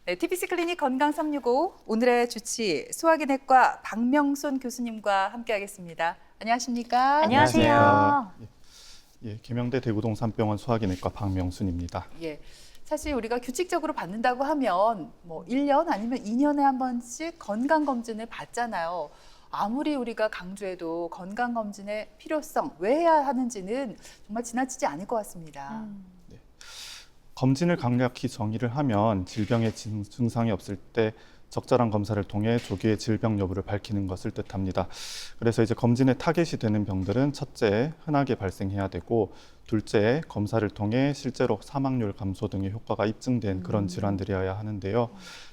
네, TBC 클리닉 건강 365 오늘의 주치 소화기내과 박명순 교수님과 함께하겠습니다. 안녕하십니까? 안녕하세요. 예, 계명대 대구동산병원 소화기내과 박명순입니다. 예, 사실 우리가 규칙적으로 받는다고 하면 뭐 1년 아니면 2년에 한 번씩 건강검진을 받잖아요. 아무리 우리가 강조해도 건강검진의 필요성, 왜 해야 하는지는 정말 지나치지 않을 것 같습니다. 검진을 간략히 정의를 하면 질병의 증상이 없을 때 적절한 검사를 통해 조기에 질병 여부를 밝히는 것을 뜻합니다. 그래서 이제 검진에 타겟이 되는 병들은 첫째, 흔하게 발생해야 되고, 둘째, 검사를 통해 실제로 사망률 감소 등의 효과가 입증된 그런 질환들이어야 하는데요.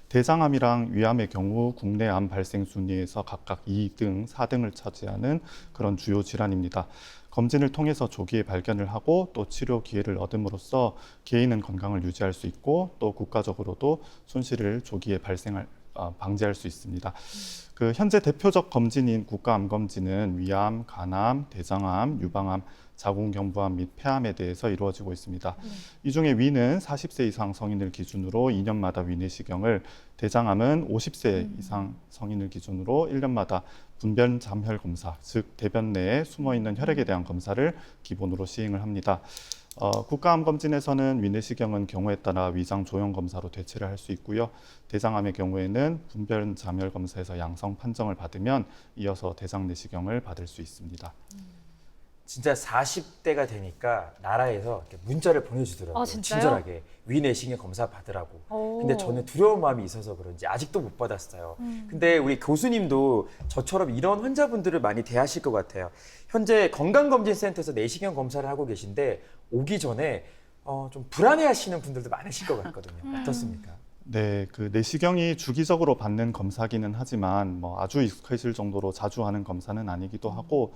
대장암이랑 위암의 경우 국내 암 발생 순위에서 각각 2등, 4등을 차지하는 그런 주요 질환입니다. 검진을 통해서 조기에 발견을 하고 또 치료 기회를 얻음으로써 개인은 건강을 유지할 수 있고 또 국가적으로도 손실을 조기에 방지할 수 있습니다. 그 현재 대표적 검진인 국가암검진은 위암, 간암, 대장암, 유방암, 자궁경부암 및 폐암에 대해서 이루어지고 있습니다. 이 중에 위는 40세 이상 성인을 기준으로 2년마다 위내시경을, 대장암은 50세 이상 성인을 기준으로 1년마다 분변 잠혈 검사, 즉 대변 내에 숨어있는 혈액에 대한 검사를 기본으로 시행을 합니다. 국가암검진에서는 위내시경은 경우에 따라 위장 조형 검사로 대체를 할 수 있고요. 대장암의 경우에는 분변 잠혈 검사에서 양성 판정을 받으면 이어서 대장 내시경을 받을 수 있습니다. 진짜 40대가 되니까 나라에서 이렇게 문자를 보내주더라고요. 아, 진짜요? 친절하게 위내시경 검사 받으라고. 오. 근데 저는 두려운 마음이 있어서 그런지 아직도 못 받았어요. 근데 우리 교수님도 저처럼 이런 환자분들을 많이 대하실 것 같아요. 현재 건강검진센터에서 내시경 검사를 하고 계신데 오기 전에 좀 불안해하시는 분들도 많으실 것 같거든요. 어떻습니까? 네, 그 내시경이 주기적으로 받는 검사기는 하지만 뭐 아주 익숙해질 정도로 자주 하는 검사는 아니기도 하고,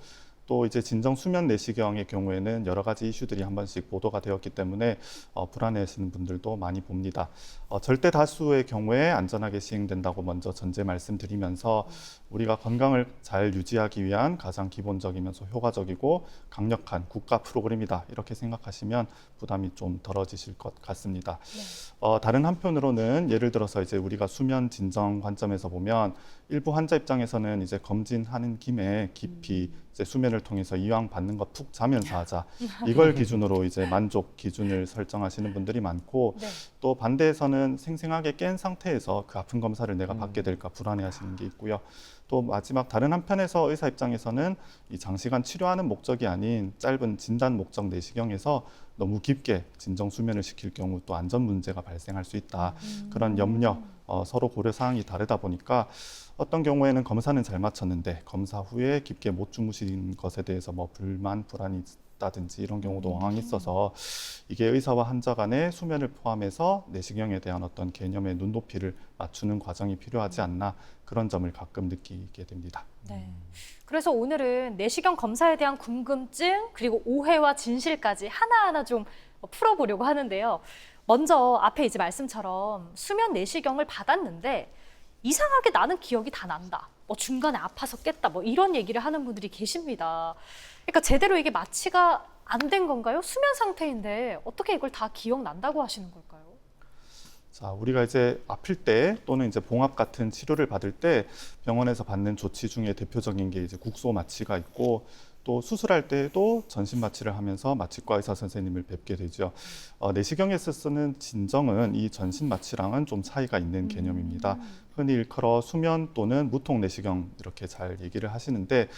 또 이제 진정 수면 내시경의 경우에는 여러 가지 이슈들이 한 번씩 보도가 되었기 때문에 불안해하시는 분들도 많이 봅니다. 절대 다수의 경우에 안전하게 시행된다고 먼저 전제 말씀드리면서, 우리가 건강을 잘 유지하기 위한 가장 기본적이면서 효과적이고 강력한 국가 프로그램이다, 이렇게 생각하시면 부담이 좀 덜어지실 것 같습니다. 다른 한편으로는 예를 들어서 이제 우리가 수면 진정 관점에서 보면 일부 환자 입장에서는 이제 검진하는 김에 깊이 이제 수면을 통해서 이왕 받는 거 푹 자면서 하자, 이걸 기준으로 이제 만족 기준을 설정하시는 분들이 많고, 네. 또 반대에서는 생생하게 깬 상태에서 그 아픈 검사를 내가 받게 될까 불안해하시는 게 있고요. 또 마지막 다른 한편에서 의사 입장에서는 이 장시간 치료하는 목적이 아닌 짧은 진단 목적 내시경에서 너무 깊게 진정 수면을 시킬 경우 또 안전 문제가 발생할 수 있다, 그런 염려, 서로 고려 사항이 다르다 보니까 어떤 경우에는 검사는 잘 마쳤는데 검사 후에 깊게 못 주무신 것에 대해서 뭐 불만, 불안이 있다든지 이런 경우도 왕왕 있어서, 이게 의사와 환자 간의 수면을 포함해서 내시경에 대한 어떤 개념의 눈높이를 맞추는 과정이 필요하지 않나, 그런 점을 가끔 느끼게 됩니다. 네. 그래서 오늘은 내시경 검사에 대한 궁금증 그리고 오해와 진실까지 하나하나 좀 풀어보려고 하는데요. 먼저 앞에 이제 말씀처럼 수면 내시경을 받았는데 이상하게 나는 기억이 다 난다, 뭐 중간에 아파서 깼다, 뭐 이런 얘기를 하는 분들이 계십니다. 그러니까 제대로 이게 마취가 안 된 건가요? 수면 상태인데 어떻게 이걸 다 기억난다고 하시는 걸까요? 자, 우리가 이제 아플 때 또는 이제 봉합 같은 치료를 받을 때 병원에서 받는 조치 중에 대표적인 게 이제 국소 마취가 있고, 또 수술할 때도 전신 마취를 하면서 마취과 의사 선생님을 뵙게 되죠. 내시경에서 쓰는 진정은 이 전신 마취랑은 좀 차이가 있는 개념입니다. 흔히 일컬어 수면 또는 무통 내시경 이렇게 잘 얘기를 하시는데,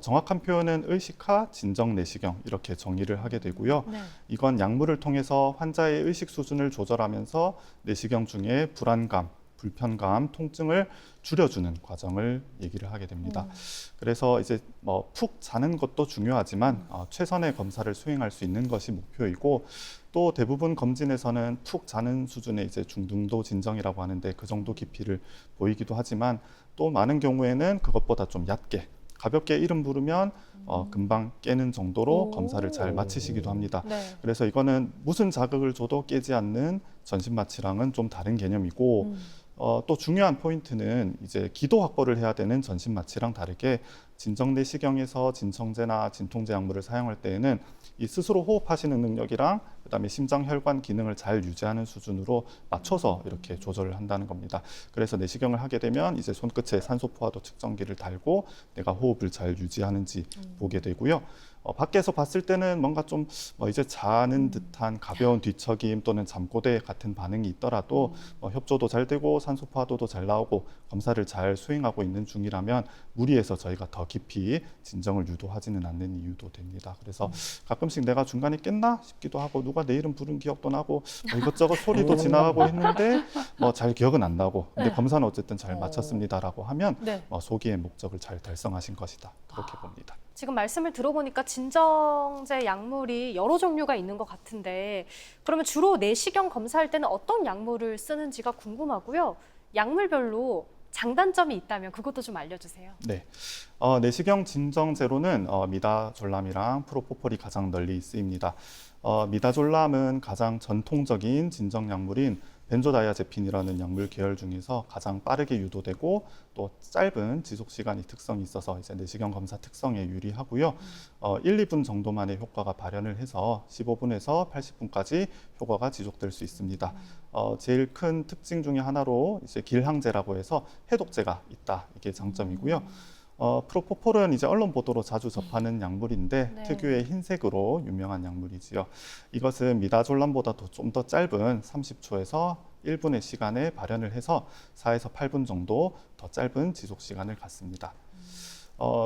정확한 표현은 의식하 진정 내시경 이렇게 정의를 하게 되고요. 네. 이건 약물을 통해서 환자의 의식 수준을 조절하면서 내시경 중에 불안감, 불편감, 통증을 줄여주는 과정을 얘기를 하게 됩니다. 그래서 이제 뭐 푹 자는 것도 중요하지만 최선의 검사를 수행할 수 있는 것이 목표이고, 또 대부분 검진에서는 푹 자는 수준의 이제 중등도 진정이라고 하는데 그 정도 깊이를 보이기도 하지만, 또 많은 경우에는 그것보다 좀 얕게 가볍게 이름 부르면 금방 깨는 정도로 검사를 잘 마치시기도 합니다. 네. 그래서 이거는 무슨 자극을 줘도 깨지 않는 전신 마취랑은 좀 다른 개념이고, 또 중요한 포인트는 이제 기도 확보를 해야 되는 전신 마취랑 다르게 진정 내시경에서 진청제나 진통제 약물을 사용할 때에는 이 스스로 호흡하시는 능력이랑 그다음에 심장 혈관 기능을 잘 유지하는 수준으로 맞춰서 이렇게 조절을 한다는 겁니다. 그래서 내시경을 하게 되면 이제 손끝에 산소 포화도 측정기를 달고 내가 호흡을 잘 유지하는지 보게 되고요. 밖에서 봤을 때는 뭔가 좀 이제 자는 듯한 가벼운 뒤척임 또는 잠꼬대 같은 반응이 있더라도 협조도 잘 되고 산소 포화도도 잘 나오고 검사를 잘 수행하고 있는 중이라면 무리해서 저희가 더 깊이 진정을 유도하지는 않는 이유도 됩니다. 그래서 가끔씩 내가 중간에 깼나 싶기도 하고 누가 내 이름 부른 기억도 나고 이것저것 소리도 지나가고 했는데 잘 기억은 안 나고 근데 검사는 어쨌든 잘 마쳤습니다라고 하면 네. 소기의 목적을 잘 달성하신 것이다. 그렇게 봅니다. 지금 말씀을 들어보니까 진정제 약물이 여러 종류가 있는 것 같은데 그러면 주로 내시경 검사할 때는 어떤 약물을 쓰는지가 궁금하고요. 약물별로 장단점이 있다면 그것도 좀 알려주세요. 네, 내시경 진정제로는 미다졸람이랑 프로포폴이 가장 널리 쓰입니다. 미다졸람은 가장 전통적인 진정 약물인 벤조다이아제핀이라는 약물 계열 중에서 가장 빠르게 유도되고 또 짧은 지속 시간이 특성이 있어서 이제 내시경 검사 특성에 유리하고요. 1, 2분 정도만의 효과가 발현을 해서 15분에서 80분까지 효과가 지속될 수 있습니다. 제일 큰 특징 중에 하나로 이제 길항제라고 해서 해독제가 있다. 이게 장점이고요. 프로포폴은 이제 언론 보도로 자주 접하는 약물인데 네. 특유의 흰색으로 유명한 약물이지요. 이것은 미다졸람보다도 좀 더 짧은 30초에서 1분의 시간에 발현을 해서 4에서 8분 정도 더 짧은 지속 시간을 갖습니다.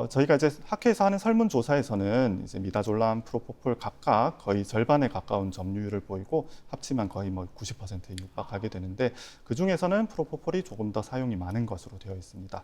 저희가 이제 학회에서 하는 설문조사에서는 이제 미다졸람, 프로포폴 각각 거의 절반에 가까운 점유율을 보이고 합치면 거의 90%에 육박하게 되는데 그 중에서는 프로포폴이 조금 더 사용이 많은 것으로 되어 있습니다.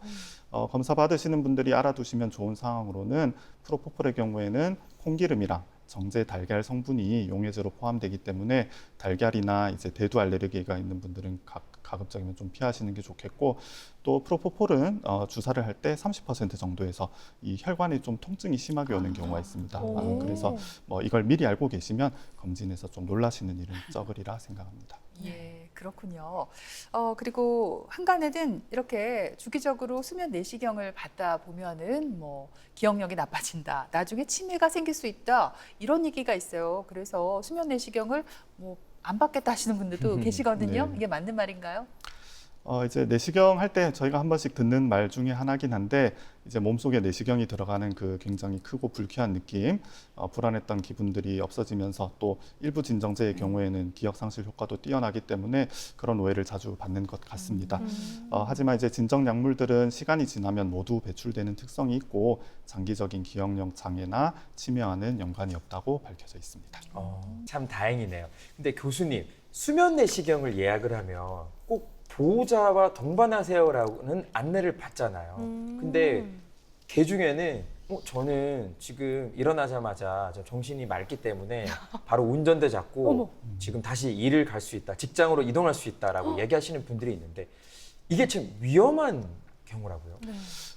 검사 받으시는 분들이 알아두시면 좋은 상황으로는 프로포폴의 경우에는 콩기름이랑 정제 달걀 성분이 용해제로 포함되기 때문에 달걀이나 이제 대두 알레르기가 있는 분들은 가급적이면 좀 피하시는 게 좋겠고 또 프로포폴은 주사를 할 때 30% 정도에서 이 혈관에 좀 통증이 심하게 오는 경우가 있습니다. 그래서 이걸 미리 알고 계시면 검진에서 좀 놀라시는 일은 적으리라 생각합니다. 예, 그렇군요. 그리고 한간에는 이렇게 주기적으로 수면 내시경을 받다 보면은 기억력이 나빠진다, 나중에 치매가 생길 수 있다 이런 얘기가 있어요. 그래서 수면 내시경을 안 받겠다 하시는 분들도 계시거든요. 네. 이게 맞는 말인가요? 이제 내시경 할 때 저희가 한 번씩 듣는 말 중에 하나긴 한데 이제 몸속에 내시경이 들어가는 그 굉장히 크고 불쾌한 느낌, 불안했던 기분들이 없어지면서 또 일부 진정제의 경우에는 기억 상실 효과도 뛰어나기 때문에 그런 오해를 자주 받는 것 같습니다. 하지만 이제 진정 약물들은 시간이 지나면 모두 배출되는 특성이 있고 장기적인 기억력 장애나 치매와는 연관이 없다고 밝혀져 있습니다. 참 다행이네요. 근데 교수님, 수면 내시경을 예약을 하면 꼭 보호자와 동반하세요라는 안내를 받잖아요. 근데 개 중에는 저는 지금 일어나자마자 정신이 맑기 때문에 바로 운전대 잡고 지금 다시 일을 갈 수 있다, 직장으로 이동할 수 있다라고 얘기하시는 분들이 있는데 이게 참 위험한 경우라고요.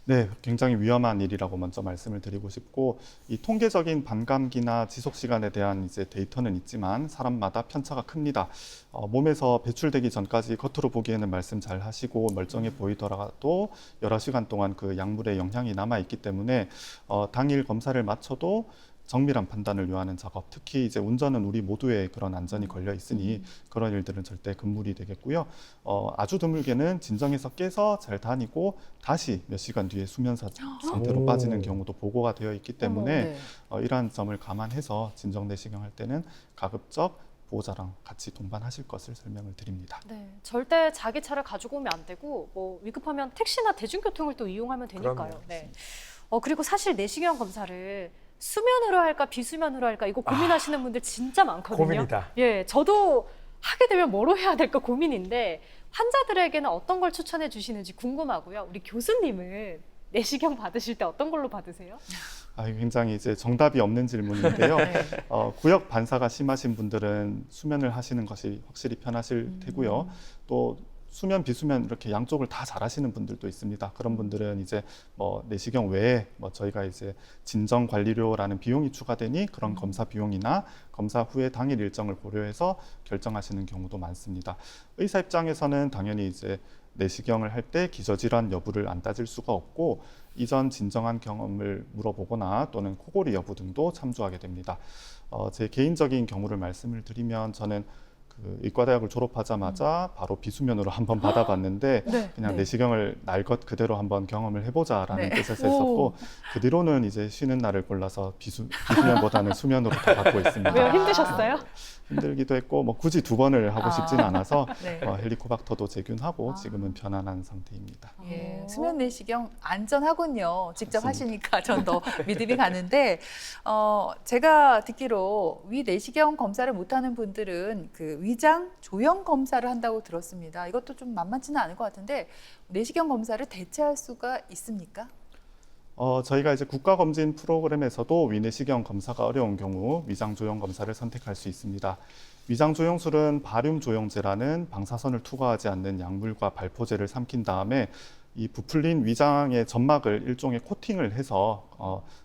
네, 굉장히 위험한 일이라고 먼저 말씀을 드리고 싶고 이 통계적인 반감기나 지속 시간에 대한 이제 데이터는 있지만 사람마다 편차가 큽니다. 몸에서 배출되기 전까지 겉으로 보기에는 말씀 잘 하시고 멀쩡해 보이더라도 여러 시간 동안 그 약물의 영향이 남아 있기 때문에 당일 검사를 마쳐도 정밀한 판단을 요하는 작업, 특히 이제 운전은 우리 모두의 그런 안전이 걸려 있으니 그런 일들은 절대 금물이 되겠고요. 아주 드물게는 진정에서 깨서 잘 다니고 다시 몇 시간 뒤에 수면 상태로 빠지는 경우도 보고가 되어 있기 때문에 이러한 점을 감안해서 진정 내시경 할 때는 가급적 보호자랑 같이 동반하실 것을 설명을 드립니다. 네, 절대 자기 차를 가지고 오면 안 되고 위급하면 택시나 대중교통을 또 이용하면 되니까요. 그럼요. 네. 그리고 사실 내시경 검사를 수면으로 할까 비수면으로 할까 이거 고민하시는 분들 진짜 많거든요. 고민이다. 예, 저도 하게 되면 뭐로 해야 될까 고민인데 환자들에게는 어떤 걸 추천해 주시는지 궁금하고요. 우리 교수님은 내시경 받으실 때 어떤 걸로 받으세요? 굉장히 이제 정답이 없는 질문인데요. 구역 반사가 심하신 분들은 수면을 하시는 것이 확실히 편하실 테고요. 또 수면, 비수면 이렇게 양쪽을 다 잘하시는 분들도 있습니다. 그런 분들은 이제 내시경 외에 저희가 이제 진정 관리료라는 비용이 추가되니 그런 검사 비용이나 검사 후에 당일 일정을 고려해서 결정하시는 경우도 많습니다. 의사 입장에서는 당연히 이제 내시경을 할 때 기저질환 여부를 안 따질 수가 없고 이전 진정한 경험을 물어보거나 또는 코골이 여부 등도 참조하게 됩니다. 제 개인적인 경우를 말씀을 드리면 저는 그 의과대학을 졸업하자마자 바로 비수면으로 한번 받아봤는데 네. 그냥 네. 내시경을 날 것 그대로 한번 경험을 해보자라는 네. 뜻에서 했었고 그 뒤로는 이제 쉬는 날을 골라서 비수면보다는 수면으로 다 받고 있습니다. 왜요? 힘드셨어요? 힘들기도 했고 뭐 굳이 2번을 하고 싶진 않아서 네. 헬리코박터도 제균하고 지금은 편안한 상태입니다. 예, 수면 내시경 안전하군요. 직접 맞습니다. 하시니까 전 더 믿음이 가는데 제가 듣기로 위 내시경 검사를 못하는 분들은 그 위장 조형 검사를 한다고 들었습니다. 이것도 좀 만만치는 않을 것 같은데 내시경 검사를 대체할 수가 있습니까? 저희가 이제 국가검진 프로그램에서도 위내시경 검사가 어려운 경우 위장조형 검사를 선택할 수 있습니다. 위장조형술은 바륨조형제라는 방사선을 투과하지 않는 약물과 발포제를 삼킨 다음에 이 부풀린 위장의 점막을 일종의 코팅을 해서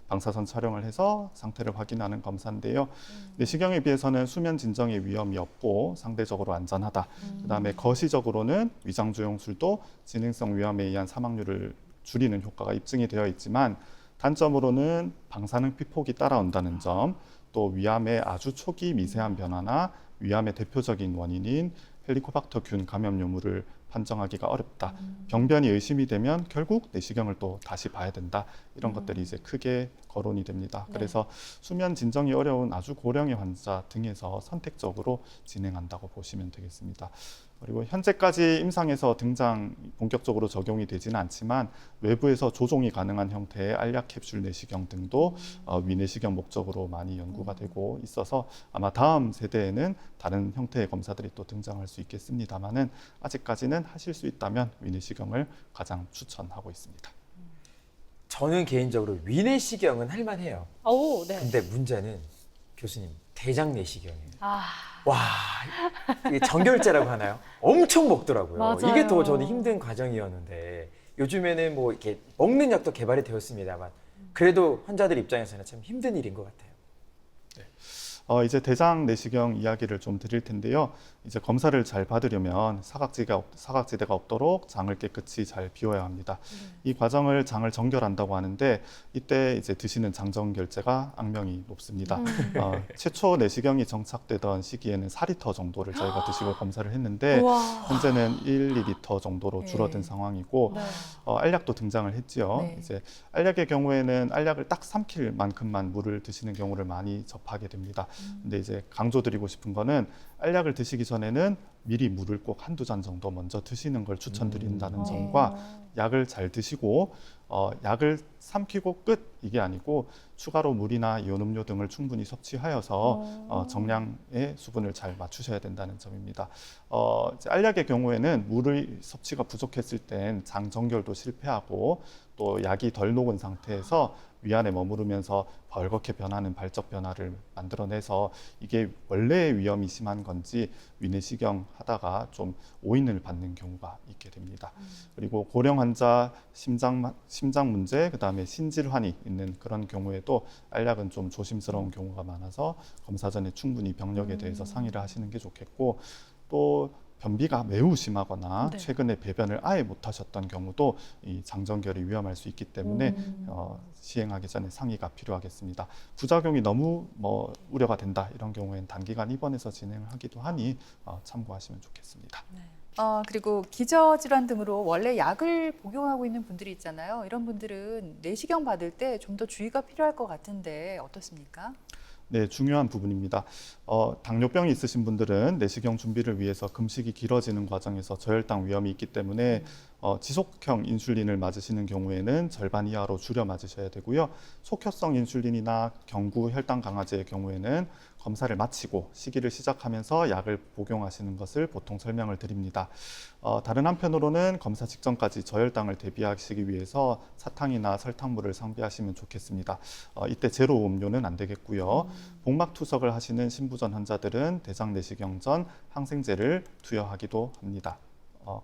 방사선 촬영을 해서 상태를 확인하는 검사인데요. 내시경에 비해서는 수면 진정의 위험이 없고 상대적으로 안전하다. 그다음에 거시적으로는 위장조형술도 진행성 위암에 의한 사망률을 줄이는 효과가 입증이 되어 있지만 단점으로는 방사능 피폭이 따라온다는 점, 또 위암의 아주 초기 미세한 변화나 위암의 대표적인 원인인 헬리코박터균 감염요물을 판정하기가 어렵다. 병변이 의심이 되면 결국 내시경을 또 다시 봐야 된다. 이런 것들이 이제 크게 거론이 됩니다. 네. 그래서 수면 진정이 어려운 아주 고령의 환자 등에서 선택적으로 진행한다고 보시면 되겠습니다. 그리고 현재까지 임상에서 본격적으로 적용이 되지는 않지만 외부에서 조종이 가능한 형태의 알약 캡슐 내시경 등도 위내시경 목적으로 많이 연구가 되고 있어서 아마 다음 세대에는 다른 형태의 검사들이 또 등장할 수 있겠습니다만은 아직까지는 하실 수 있다면 위내시경을 가장 추천하고 있습니다. 저는 개인적으로 위내시경은 할만해요. 오, 네. 근데 문제는 교수님 대장 내시경이에요. 아, 와, 이게 정결제라고 하나요? 엄청 먹더라고요. 맞아요. 이게 더 저는 힘든 과정이었는데 요즘에는 뭐 이렇게 먹는 약도 개발이 되었습니다만 그래도 환자들 입장에서는 참 힘든 일인 것 같아요. 이제 대장 내시경 이야기를 좀 드릴 텐데요. 이제 검사를 잘 받으려면 사각지대가 없도록 장을 깨끗이 잘 비워야 합니다. 이 과정을 장을 정결한다고 하는데 이때 이제 드시는 장정결제가 악명이 높습니다. 최초 내시경이 정착되던 시기에는 4리터 정도를 저희가 드시고 검사를 했는데 우와. 현재는 1, 2리터 정도로 네. 줄어든 상황이고 네. 알약도 등장을 했지요. 네. 이제 알약의 경우에는 알약을 딱 삼킬 만큼만 물을 드시는 경우를 많이 접하게 됩니다. 근데 이제 강조드리고 싶은 거는 알약을 드시기 전에는 미리 물을 꼭 한두 잔 정도 먼저 드시는 걸 추천드린다는 점과 약을 잘 드시고 약을 삼키고 끝 이게 아니고 추가로 물이나 이온 음료 등을 충분히 섭취하여서 정량의 수분을 잘 맞추셔야 된다는 점입니다. 이제 알약의 경우에는 물의 섭취가 부족했을 땐 장 정결도 실패하고 또 약이 덜 녹은 상태에서 위안에 머무르면서 벌겋게 변하는 발적 변화를 만들어내서 이게 원래의 위험이 심한 건지 위내시경 하다가 좀 오인을 받는 경우가 있게 됩니다. 그리고 고령 환자 심장 문제, 그다음에 신질환이 있는 그런 경우에도 알약은 좀 조심스러운 경우가 많아서 검사 전에 충분히 병력에 대해서 상의를 하시는 게 좋겠고 또 변비가 매우 심하거나 네. 최근에 배변을 아예 못 하셨던 경우도 이 장정결이 위험할 수 있기 때문에 시행하기 전에 상의가 필요하겠습니다. 부작용이 너무 우려가 된다 이런 경우에는 단기간 입원해서 진행을 하기도 하니 참고하시면 좋겠습니다. 그리고 기저질환 등으로 원래 약을 복용하고 있는 분들이 있잖아요. 이런 분들은 내시경 받을 때 좀 더 주의가 필요할 것 같은데 어떻습니까? 네, 중요한 부분입니다. 당뇨병이 있으신 분들은 내시경 준비를 위해서 금식이 길어지는 과정에서 저혈당 위험이 있기 때문에 지속형 인슐린을 맞으시는 경우에는 절반 이하로 줄여 맞으셔야 되고요. 속효성 인슐린이나 경구 혈당 강화제의 경우에는 검사를 마치고 시기를 시작하면서 약을 복용하시는 것을 보통 설명을 드립니다. 다른 한편으로는 검사 직전까지 저혈당을 대비하시기 위해서 사탕이나 설탕물을 상비하시면 좋겠습니다. 이때 제로 음료는 안 되겠고요. 복막 투석을 하시는 신부전 환자들은 대장 내시경 전 항생제를 투여하기도 합니다.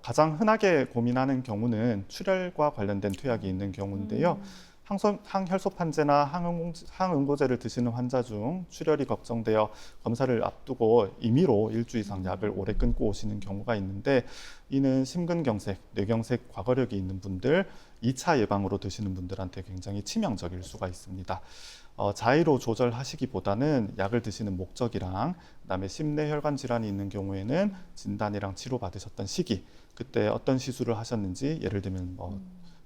가장 흔하게 고민하는 경우는 출혈과 관련된 투약이 있는 경우인데요. 항혈소판제나 항응고제를 드시는 환자 중 출혈이 걱정되어 검사를 앞두고 임의로 일주 이상 약을 오래 끊고 오시는 경우가 있는데, 이는 심근경색, 뇌경색 과거력이 있는 분들, 2차 예방으로 드시는 분들한테 굉장히 치명적일 수가 있습니다. 자의로 조절하시기보다는 약을 드시는 목적이랑 그다음에 심내혈관 질환이 있는 경우에는 진단이랑 치료 받으셨던 시기, 그때 어떤 시술을 하셨는지, 예를 들면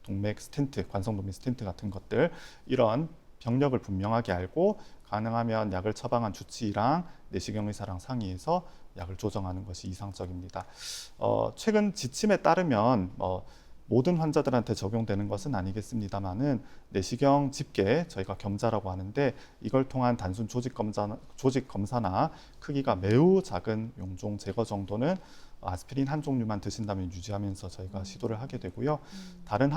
동맥 스텐트, 관성동맥 스텐트 같은 것들, 이런 병력을 분명하게 알고 가능하면 약을 처방한 주치의랑 내시경 의사랑 상의해서 약을 조정하는 것이 이상적입니다. 최근 지침에 따르면 모든 환자들한테 적용되는 것은 아니겠습니다만은 내시경 집게, 저희가 겸자라고 하는데, 이걸 통한 단순 조직 검사나 크기가 매우 작은 용종 제거 정도는 아스피린 한 종류만 드신다면 유지하면서 저희가 시도를 하게 되고요. 다른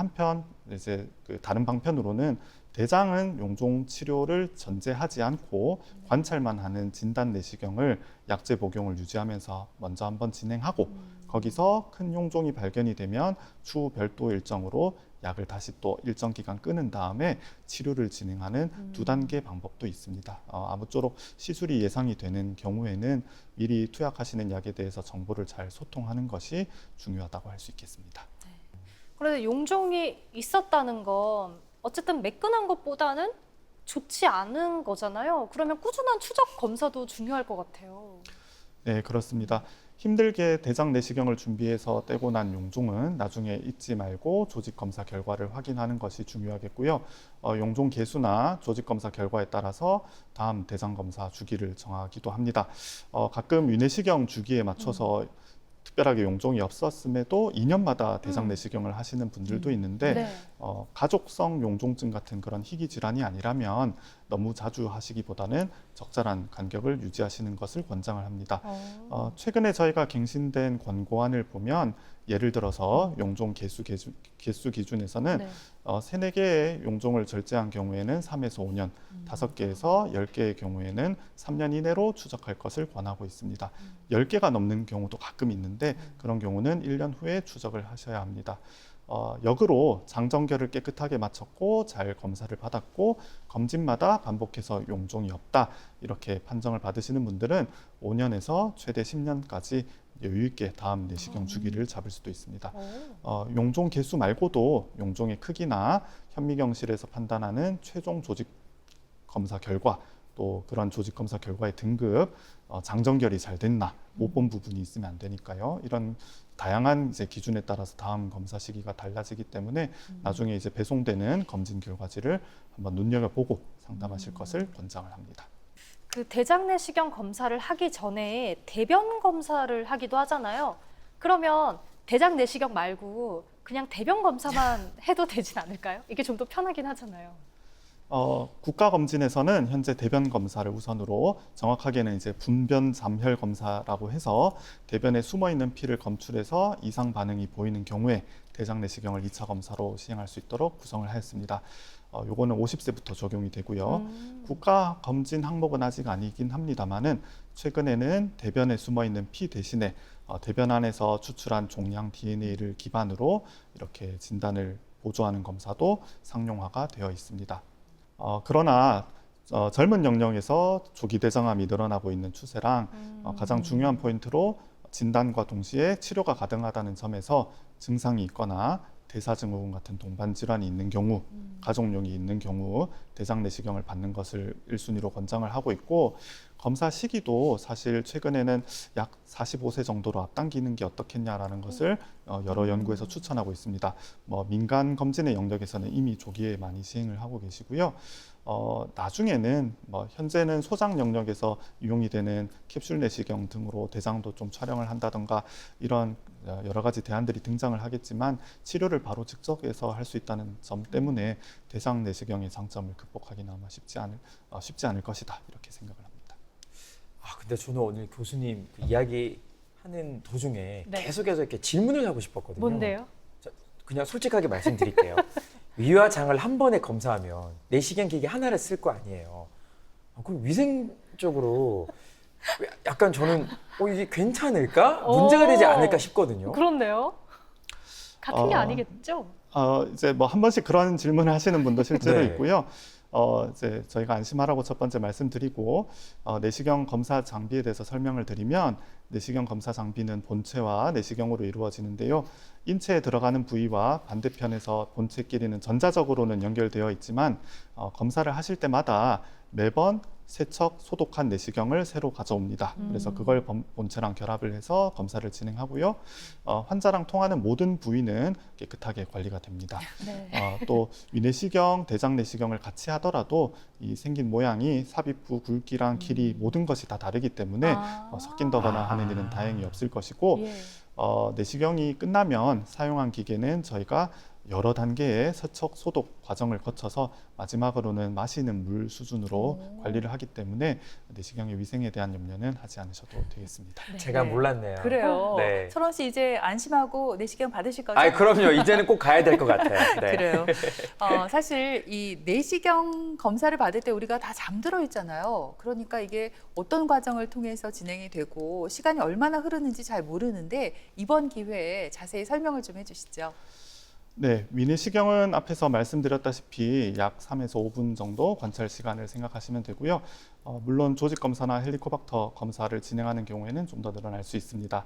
방편으로는 대장은 용종 치료를 전제하지 않고 관찰만 하는 진단 내시경을 약제 복용을 유지하면서 먼저 한번 진행하고, 거기서 큰 용종이 발견이 되면 추후 별도 일정으로 약을 다시 또 일정 기간 끊은 다음에 치료를 진행하는 두 단계 방법도 있습니다. 아무쪼록 시술이 예상이 되는 경우에는 미리 투약하시는 약에 대해서 정보를 잘 소통하는 것이 중요하다고 할 수 있겠습니다. 그런데 용종이 있었다는 건 어쨌든 매끈한 것보다는 좋지 않은 거잖아요. 그러면 꾸준한 추적 검사도 중요할 것 같아요. 네, 그렇습니다. 힘들게 대장 내시경을 준비해서 떼고 난 용종은 나중에 잊지 말고 조직 검사 결과를 확인하는 것이 중요하겠고요. 용종 개수나 조직 검사 결과에 따라서 다음 대장 검사 주기를 정하기도 합니다. 가끔 위내시경 주기에 맞춰서 특별하게 용종이 없었음에도 2년마다 대장 내시경을 하시는 분들도 있는데, 네. 가족성 용종증 같은 그런 희귀 질환이 아니라면 너무 자주 하시기보다는 적절한 간격을 유지하시는 것을 권장을 합니다. 최근에 저희가 갱신된 권고안을 보면, 예를 들어서 용종 개수 기준에서는 네. 3-4개의 용종을 절제한 경우에는 3에서 5년, 5개에서 10개의 경우에는 3년 이내로 추적할 것을 권하고 있습니다. 10개가 넘는 경우도 가끔 있는데, 그런 경우는 1년 후에 추적을 하셔야 합니다. 역으로 장정결을 깨끗하게 마쳤고 잘 검사를 받았고 검진마다 반복해서 용종이 없다, 이렇게 판정을 받으시는 분들은 5년에서 최대 10년까지 여유 있게 다음 내시경 주기를 잡을 수도 있습니다. 용종 개수 말고도 용종의 크기나 현미경실에서 판단하는 최종 조직 검사 결과, 또 그런 조직 검사 결과의 등급, 장정결이 잘 됐나, 못 본 부분이 있으면 안 되니까요. 이런 다양한 기준에 따라서 다음 검사 시기가 달라지기 때문에 나중에 배송되는 검진 결과지를 한번 눈여겨보고 상담하실 것을 권장을 합니다. 그 대장 내시경 검사를 하기 전에 대변 검사를 하기도 하잖아요. 그러면 대장 내시경 말고 그냥 대변 검사만 해도 되진 않을까요? 이게 좀 더 편하긴 하잖아요. 국가검진에서는 현재 대변 검사를 우선으로, 정확하게는 분변 잠혈 검사라고 해서 대변에 숨어있는 피를 검출해서 이상 반응이 보이는 경우에 대장 내시경을 2차 검사로 시행할 수 있도록 구성을 하였습니다. 요거는 50세부터 적용이 되고요. 국가검진 항목은 아직 아니긴 합니다만은, 최근에는 대변에 숨어있는 피 대신에 대변 안에서 추출한 종양 DNA를 기반으로 이렇게 진단을 보조하는 검사도 상용화가 되어 있습니다. 그러나 젊은 연령에서 조기 대장암이 늘어나고 있는 추세랑 가장 중요한 포인트로 진단과 동시에 치료가 가능하다는 점에서 증상이 있거나 대사증후군 같은 동반 질환이 있는 경우, 가족용이 있는 경우 대장 내시경을 받는 것을 1순위로 권장을 하고 있고, 검사 시기도 사실 최근에는 약 45세 정도로 앞당기는 게 어떻겠냐라는 것을 여러 연구에서 추천하고 있습니다. 민간 검진의 영역에서는 이미 조기에 많이 시행을 하고 계시고요. 나중에는 현재는 소장 영역에서 이용이 되는 캡슐 내시경 등으로 대장도 좀 촬영을 한다던가 이런 여러 가지 대안들이 등장을 하겠지만, 치료를 바로 즉석에서 할 수 있다는 점 때문에 대장 내시경의 장점을 극복하기는 아마 쉽지 않을 것이다, 이렇게 생각을 합니다. 근데 저는 오늘 교수님 그 이야기하는 도중에 네. 계속해서 이렇게 질문을 하고 싶었거든요. 뭔데요? 그냥 솔직하게 말씀드릴게요. 위와 장을 한 번에 검사하면 내시경 기기 하나를 쓸 거 아니에요. 그럼 위생적으로 약간 저는 이게 괜찮을까? 문제가 되지 않을까 싶거든요. 그렇네요. 같은 게 아니겠죠? 이제 뭐 한 번씩 그런 질문을 하시는 분도 실제로 네. 있고요. 이제 저희가 안심하라고 첫 번째 말씀드리고 내시경 검사 장비에 대해서 설명을 드리면 내시경 검사 장비는 본체와 내시경으로 이루어지는데요. 인체에 들어가는 부위와 반대편에서 본체끼리는 전자적으로는 연결되어 있지만 검사를 하실 때마다 매번 세척, 소독한 내시경을 새로 가져옵니다. 그래서 그걸 본체랑 결합을 해서 검사를 진행하고요. 환자랑 통하는 모든 부위는 깨끗하게 관리가 됩니다. 네. 또 위내시경, 대장내시경을 같이 하더라도 이 생긴 모양이 삽입부, 굵기랑 길이 모든 것이 다 다르기 때문에 섞인다거나 하는 일은 다행히 없을 것이고 예. 내시경이 끝나면 사용한 기계는 저희가 여러 단계의 세척, 소독 과정을 거쳐서 마지막으로는 마시는 물 수준으로 관리를 하기 때문에 내시경의 위생에 대한 염려는 하지 않으셔도 되겠습니다. 제가 네. 몰랐네요. 그래요. 네. 철원 씨 이제 안심하고 내시경 받으실 거죠? 아, 그럼요. 이제는 꼭 가야 될 것 같아요. 네. 그래요. 사실 이 내시경 검사를 받을 때 우리가 다 잠들어 있잖아요. 그러니까 이게 어떤 과정을 통해서 진행이 되고 시간이 얼마나 흐르는지 잘 모르는데 이번 기회에 자세히 설명을 좀 해주시죠. 네, 위내시경은 앞에서 말씀드렸다시피 약 3에서 5분 정도 관찰 시간을 생각하시면 되고요. 물론 조직 검사나 헬리코박터 검사를 진행하는 경우에는 좀 더 늘어날 수 있습니다.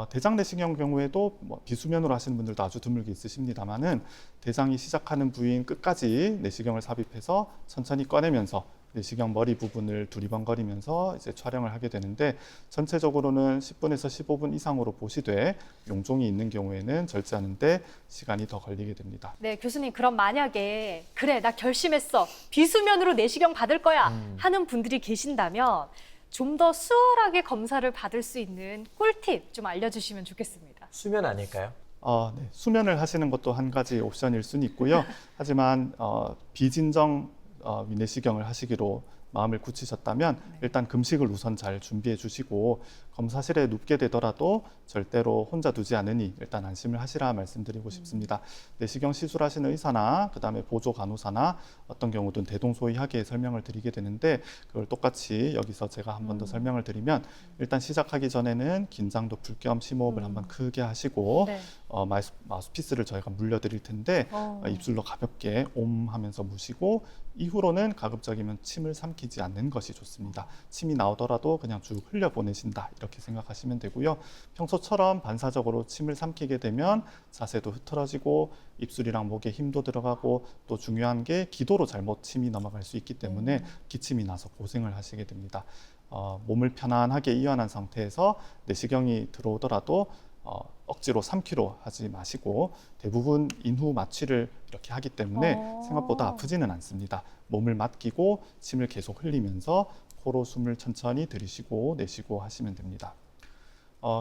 대장 내시경 경우에도 비수면으로 하시는 분들도 아주 드물게 있으십니다만은 대장이 시작하는 부위인 끝까지 내시경을 삽입해서 천천히 꺼내면서 내시경 머리 부분을 두리번거리면서 이제 촬영을 하게 되는데 전체적으로는 10분에서 15분 이상으로 보시되 용종이 있는 경우에는 절제하는데 시간이 더 걸리게 됩니다. 네, 교수님, 그럼 만약에 그래, 나 결심했어. 비수면으로 내시경 받을 거야 하는 분들이 계신다면 좀 더 수월하게 검사를 받을 수 있는 꿀팁 좀 알려주시면 좋겠습니다. 수면 아닐까요? 네, 수면을 하시는 것도 한 가지 옵션일 수는 있고요. 하지만 비진정 위내시경을 하시기로 마음을 굳히셨다면 일단 금식을 우선 잘 준비해 주시고 검사실에 눕게 되더라도 절대로 혼자 두지 않으니 일단 안심을 하시라 말씀드리고 싶습니다. 내시경 시술하시는 의사나 그다음에 보조 간호사나 어떤 경우든 대동소이하게 설명을 드리게 되는데 그걸 똑같이 여기서 제가 한 번 더 설명을 드리면 일단 시작하기 전에는 긴장도 풀 겸 심호흡을 한번 크게 하시고 네. 마우스피스를 저희가 물려드릴 텐데 입술로 가볍게 옴 하면서 무시고 이후로는 가급적이면 침을 삼키지 않는 것이 좋습니다. 침이 나오더라도 그냥 쭉 흘려보내신다 이렇게 생각하시면 되고요. 평소처럼 반사적으로 침을 삼키게 되면 자세도 흐트러지고 입술이랑 목에 힘도 들어가고 또 중요한 게 기도로 잘못 침이 넘어갈 수 있기 때문에 기침이 나서 고생을 하시게 됩니다. 몸을 편안하게 이완한 상태에서 내시경이 들어오더라도 억지로 삼키로 하지 마시고 대부분 인후 마취를 이렇게 하기 때문에 생각보다 아프지는 않습니다. 몸을 맡기고 침을 계속 흘리면서 코로 숨을 천천히 들이쉬고 내쉬고 하시면 됩니다.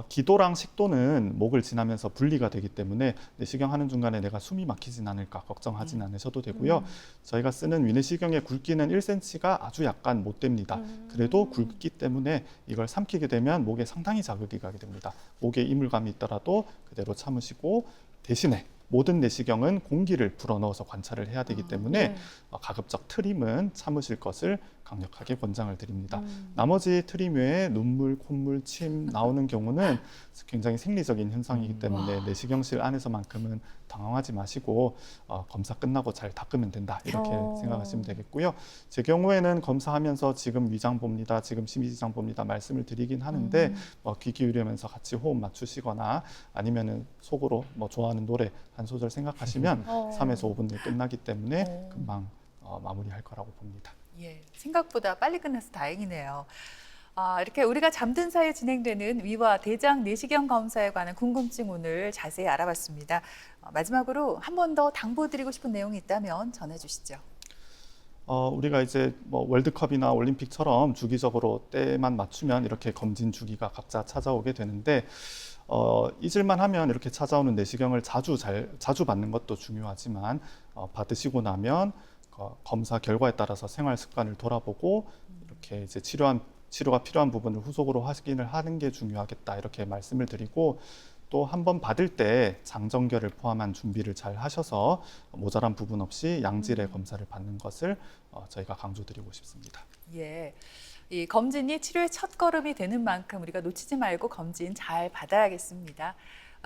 기도랑 식도는 목을 지나면서 분리가 되기 때문에 내시경 하는 중간에 내가 숨이 막히진 않을까 걱정하진 않으셔도 되고요. 저희가 쓰는 위내시경의 굵기는 1cm가 아주 약간 못 됩니다. 그래도 굵기 때문에 이걸 삼키게 되면 목에 상당히 자극이 가게 됩니다. 목에 이물감이 있더라도 그대로 참으시고 대신에 모든 내시경은 공기를 불어넣어서 관찰을 해야 되기 때문에 가급적 트림은 참으실 것을 강력하게 권장을 드립니다. 나머지 트림 외에 눈물, 콧물, 침 나오는 경우는 굉장히 생리적인 현상이기 때문에 내시경실 안에서만큼은 당황하지 마시고 검사 끝나고 잘 닦으면 된다 이렇게 생각하시면 되겠고요. 제 경우에는 검사하면서 지금 위장 봅니다, 지금 심의지장 봅니다 말씀을 드리긴 하는데 귀 기울이면서 같이 호흡 맞추시거나 아니면은 속으로 좋아하는 노래 한 소절 생각하시면 3에서 5분 내에 끝나기 때문에 금방 마무리할 거라고 봅니다. 예, 생각보다 빨리 끝나서 다행이네요. 이렇게 우리가 잠든 사이에 진행되는 위와 대장 내시경 검사에 관한 궁금증 오늘 자세히 알아봤습니다. 마지막으로 한 번 더 당부드리고 싶은 내용이 있다면 전해주시죠. 우리가 이제 월드컵이나 올림픽처럼 주기적으로 때만 맞추면 이렇게 검진 주기가 각자 찾아오게 되는데 잊을만 하면 이렇게 찾아오는 내시경을 자주 받는 것도 중요하지만 받으시고 나면 검사 결과에 따라서 생활 습관을 돌아보고 이렇게 이제 치료가 필요한 부분을 후속으로 확인을 하는 게 중요하겠다 이렇게 말씀을 드리고 또 한 번 받을 때 장정결을 포함한 준비를 잘 하셔서 모자란 부분 없이 양질의 검사를 받는 것을 저희가 강조드리고 싶습니다. 예. 이 검진이 치료의 첫 걸음이 되는 만큼 우리가 놓치지 말고 검진 잘 받아야겠습니다.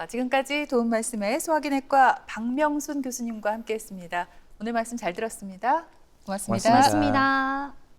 지금까지 도움 말씀의 소화기내과 박명순 교수님과 함께했습니다. 오늘 말씀 잘 들었습니다. 고맙습니다. 고맙습니다. 고맙습니다.